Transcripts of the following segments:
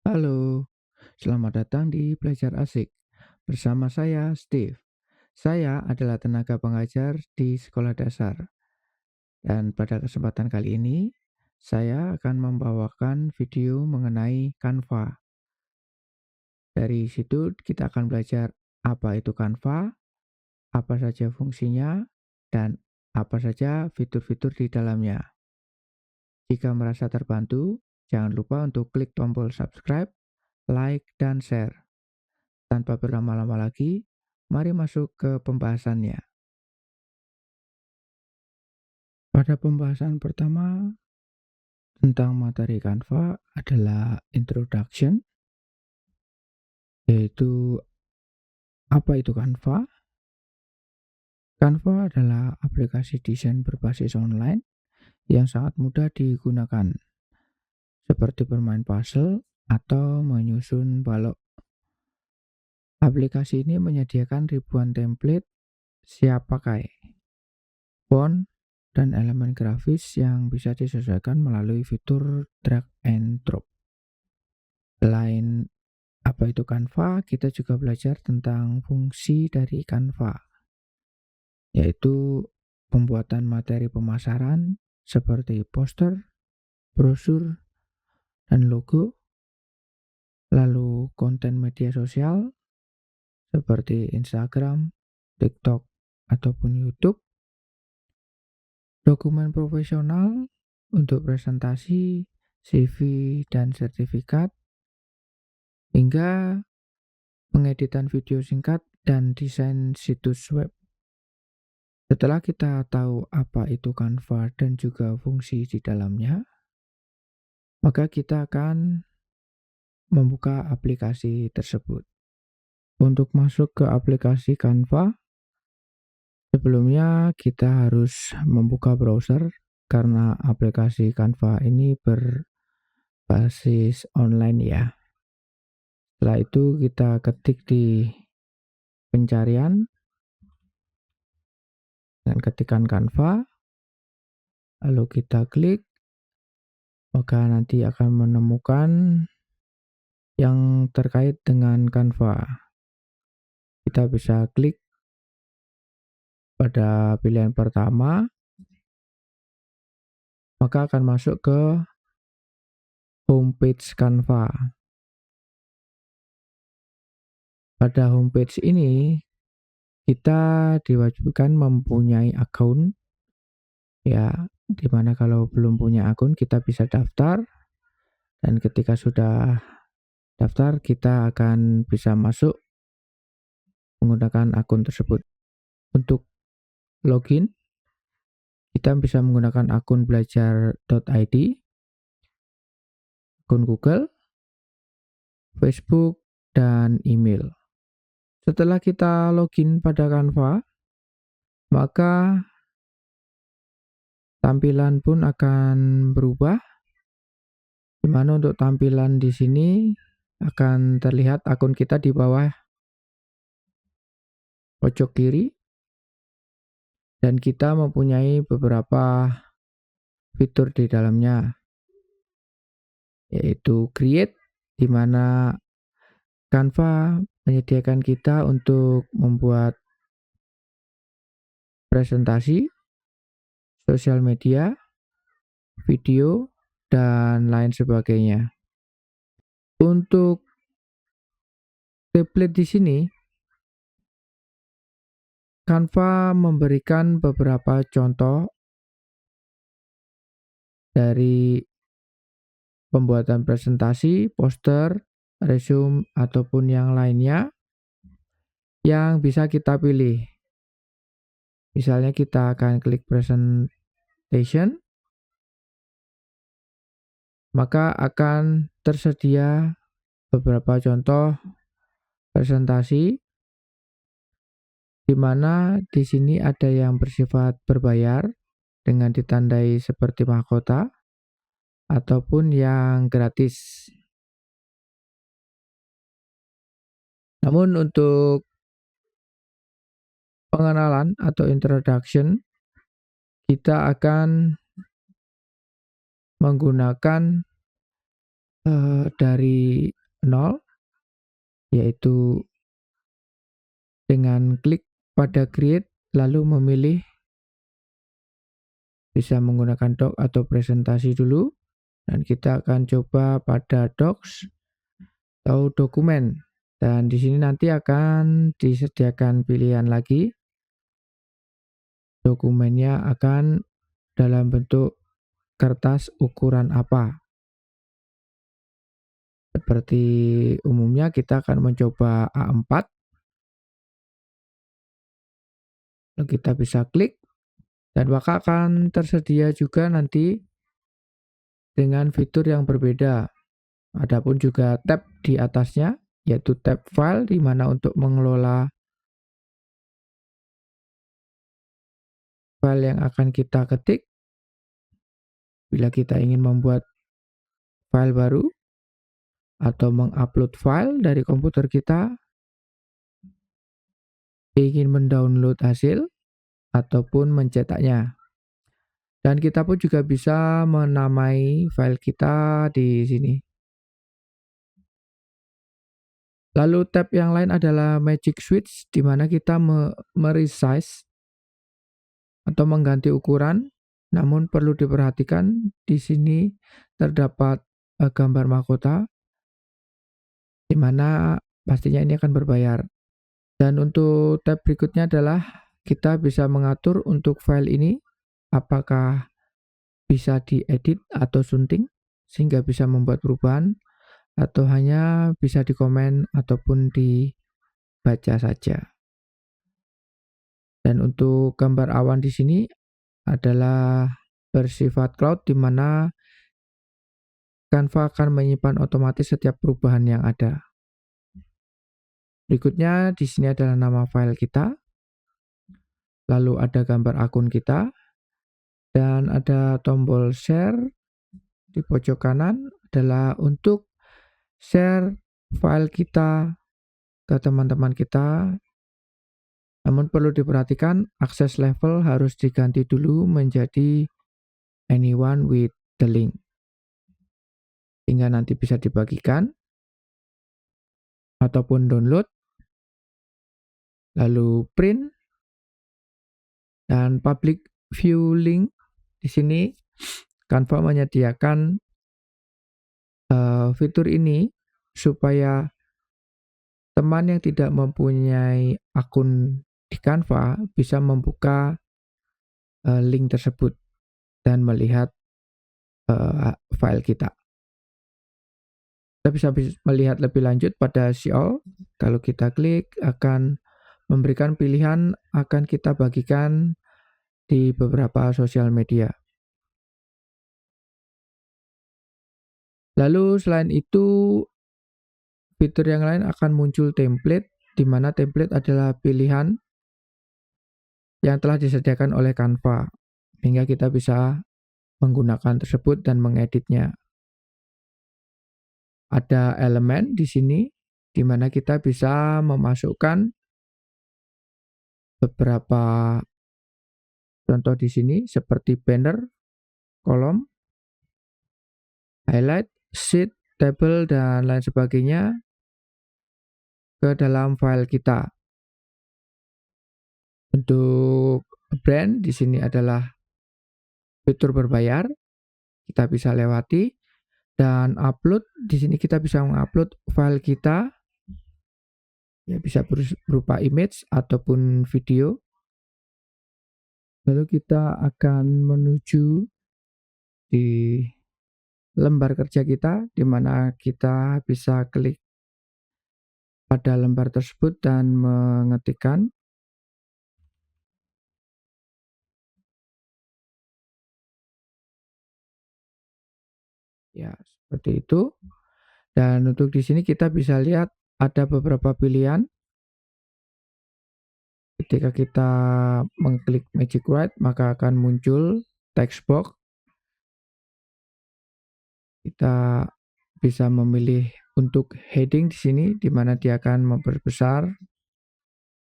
Halo, selamat datang di Belajar Asik. Bersama saya, Steve. Saya adalah tenaga pengajar di sekolah dasar. Dan pada kesempatan kali ini, saya akan membawakan video mengenai Canva. Dari situ kita akan belajar apa itu Canva, apa saja fungsinya, dan apa saja fitur-fitur di dalamnya. Jika merasa terbantu, jangan lupa untuk klik tombol subscribe, like, dan share. Tanpa berlama-lama lagi, mari masuk ke pembahasannya. Pada pembahasan pertama tentang materi Canva adalah introduction, yaitu apa itu Canva? Canva adalah aplikasi desain berbasis online yang sangat mudah digunakan, seperti bermain puzzle atau menyusun balok. Aplikasi ini menyediakan ribuan template siap pakai, font, dan elemen grafis yang bisa disesuaikan melalui fitur drag and drop. Selain apa itu Canva, kita juga belajar tentang fungsi dari Canva, yaitu pembuatan materi pemasaran seperti poster, brosur, dan logo, lalu konten media sosial seperti Instagram, TikTok, ataupun YouTube, dokumen profesional untuk presentasi, CV, dan sertifikat, hingga pengeditan video singkat dan desain situs web. Setelah kita tahu apa itu Canva dan juga fungsi di dalamnya, maka kita akan membuka aplikasi tersebut. Untuk masuk ke aplikasi Canva, sebelumnya kita harus membuka browser karena aplikasi Canva ini berbasis online ya. Setelah itu kita ketik di pencarian dan ketikan Canva, lalu kita klik, maka nanti akan menemukan yang terkait dengan Canva. Kita bisa klik pada pilihan pertama, maka akan masuk ke homepage Canva. Pada homepage ini, kita diwajibkan mempunyai akun, ya, dimana kalau belum punya akun kita bisa daftar, dan ketika sudah daftar kita akan bisa masuk menggunakan akun tersebut. Untuk login, kita bisa menggunakan akun belajar.id, akun Google, Facebook, dan email. Setelah kita login pada Canva, maka tampilan pun akan berubah. Di mana untuk tampilan di sini akan terlihat akun kita di bawah pojok kiri, dan kita mempunyai beberapa fitur di dalamnya, yaitu create, di mana Canva menyediakan kita untuk membuat presentasi, sosial media, video, dan lain sebagainya. Untuk template di sini, Canva memberikan beberapa contoh dari pembuatan presentasi, poster, resume, ataupun yang lainnya yang bisa kita pilih. Misalnya kita akan klik presentation, maka akan tersedia beberapa contoh presentasi, di mana di sini ada yang bersifat berbayar dengan ditandai seperti mahkota, ataupun yang gratis. Namun untuk pengenalan atau introduction, kita akan menggunakan dari nol, yaitu dengan klik pada create lalu memilih bisa menggunakan doc atau presentasi dulu, dan kita akan coba pada docs atau dokumen, dan di sini nanti akan disediakan pilihan lagi. Dokumennya akan dalam bentuk kertas ukuran apa. Seperti umumnya kita akan mencoba A4. Lalu kita bisa klik dan maka akan tersedia juga nanti dengan fitur yang berbeda. Adapun juga tab di atasnya, yaitu tab file di mana untuk mengelola file yang akan kita ketik. Bila kita ingin membuat file baru atau mengupload file dari komputer kita, ingin mendownload hasil ataupun mencetaknya. Dan kita pun juga bisa menamai file kita di sini. Lalu tab yang lain adalah Magic Switch, di mana kita meresize atau mengganti ukuran. Namun perlu diperhatikan di sini terdapat gambar mahkota, di mana pastinya ini akan berbayar. Dan untuk tab berikutnya adalah kita bisa mengatur untuk file ini apakah bisa diedit atau sunting sehingga bisa membuat perubahan, atau hanya bisa dikomen ataupun dibaca saja. Dan untuk gambar awan di sini adalah bersifat cloud, di mana Canva akan menyimpan otomatis setiap perubahan yang ada. Berikutnya di sini adalah nama file kita, lalu ada gambar akun kita, dan ada tombol share di pojok kanan adalah untuk share file kita ke teman-teman kita. Namun perlu diperhatikan akses level harus diganti dulu menjadi anyone with the link, sehingga nanti bisa dibagikan ataupun download, lalu print dan public view link. Di sini Canva menyediakan fitur ini supaya teman yang tidak mempunyai akun di Canva bisa membuka link tersebut dan melihat file kita. Kita bisa melihat lebih lanjut pada See All. Kalau kita klik akan memberikan pilihan akan kita bagikan di beberapa sosial media. Lalu selain itu, fitur yang lain akan muncul template, di mana template adalah pilihan yang telah disediakan oleh Canva, sehingga kita bisa menggunakan tersebut dan mengeditnya. Ada elemen di sini, di mana kita bisa memasukkan beberapa contoh di sini seperti banner, kolom, highlight, sheet, table, dan lain sebagainya ke dalam file kita. Untuk brand di sini adalah fitur berbayar, kita bisa lewati, dan upload di sini kita bisa mengupload file kita, ya bisa berupa image ataupun video. Lalu kita akan menuju di lembar kerja kita, di mana kita bisa klik pada lembar tersebut dan mengetikkan. Ya, seperti itu. Dan untuk di sini kita bisa lihat ada beberapa pilihan. Ketika kita mengklik Magic Write, maka akan muncul text box. Kita bisa memilih untuk heading di sini, di mana dia akan memperbesar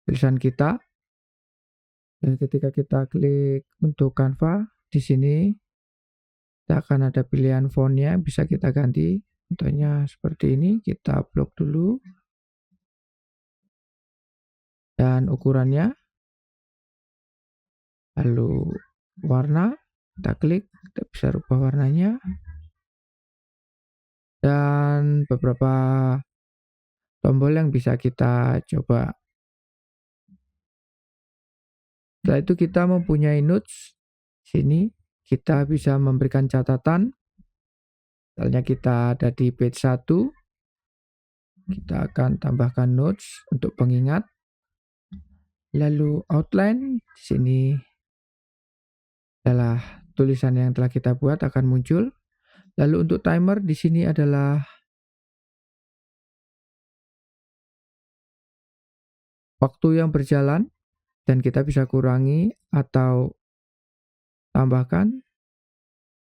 tulisan kita. Dan ketika kita klik untuk Canva, di sini kita akan ada pilihan fontnya, bisa kita ganti. Contohnya seperti ini, kita blok dulu. Dan ukurannya, lalu warna, kita klik, kita bisa rubah warnanya. Dan beberapa tombol yang bisa kita coba. Setelah itu kita mempunyai notes. Sini kita bisa memberikan catatan. Misalnya kita ada di page 1, kita akan tambahkan notes untuk pengingat. Lalu outline, di sini adalah tulisan yang telah kita buat akan muncul. Lalu untuk timer di sini adalah waktu yang berjalan dan kita bisa kurangi atau tambahkan.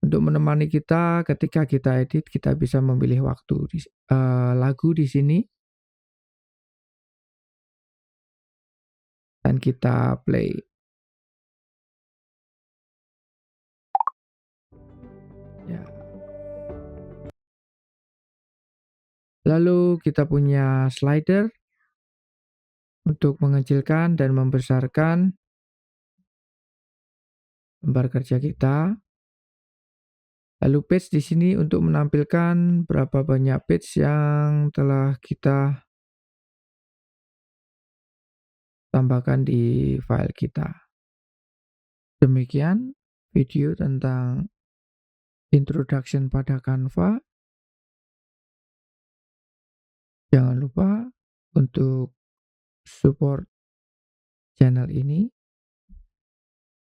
Untuk menemani kita ketika kita edit, kita bisa memilih waktu lagu di sini dan kita play. Ya. Lalu kita punya slider untuk mengecilkan dan membesarkan lembar kerja kita. Lalu page di sini untuk menampilkan berapa banyak page yang telah kita tambahkan di file kita. Demikian video tentang introduction pada Canva. Jangan lupa untuk support channel ini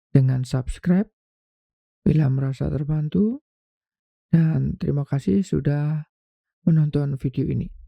dengan subscribe bila merasa terbantu. Dan terima kasih sudah menonton video ini.